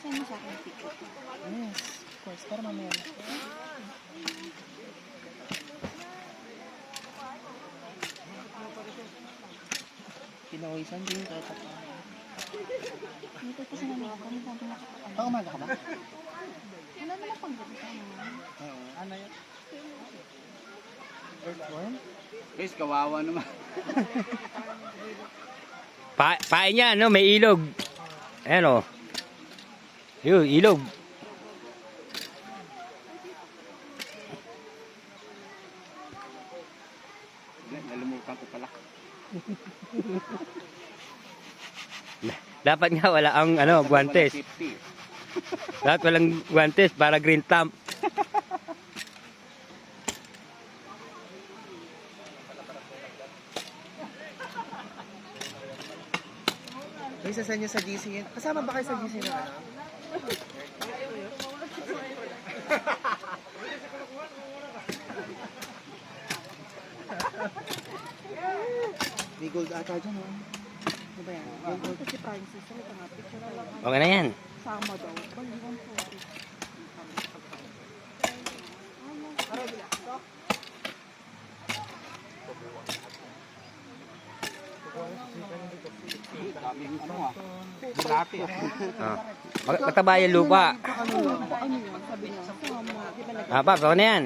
Send mo sa akin yung picture ko. Yes, of course. Para mamaya. Pinawisan din kahit ako. Dito kasi namin ako. Hindi natin nakapag. Umaga ka ba? Wala naman pag-gabi ka naman. Oo. Ano yun? Earthworm? Guys, kawawa naman. Pain niya, no? May ilog. Ayan, o. Yun, ilog. Nalimutan ko pala. Dapat nga wala ang guantes. Dapat walang guantes para green thumb. May sasend nyo sa GC yun. Kasama ba kayo sa GC na ano? May gold ata dyan, oh. Ano ba yan? Gold. Kasi Francis, ito nga, picture na lang. Okay na yan. Sama daw. Baliwan po. Ano ah? Bulati ah. Mataba yung lupa. Ano yun? Sabi niya, sama. Di ba nag- Paps, okay na yan.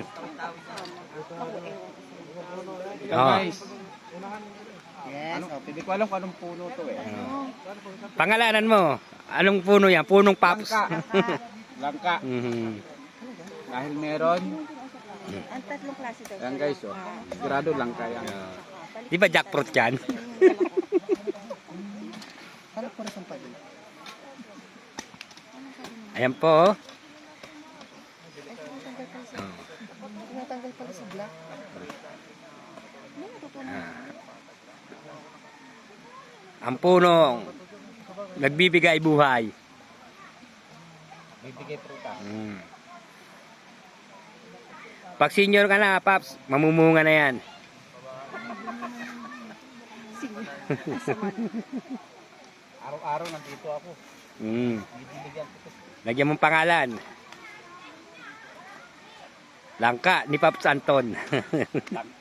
Oh. Guys, Yes, oh, hindi ko alam kung anong puno to eh. Pangalanan mo. Anong puno yan? Punong Paps. Langka. Mhm. Dahil meron. Ang tatlong klase daw. Ayan guys, oh. Sigurado langka yan. Di ba jackfruit yan? Hanap ko na sa pagod. Ayan po. Tinatanggal pala sa black. Ang punong nagbibigay buhay. Bibigay prutas. Pag senior ka na, Paps, mamumunga na yan. Araw-araw nandito ako. Bibigyan ko. Lagyan mong pangalan. Langka ni Paps Anton. Langka.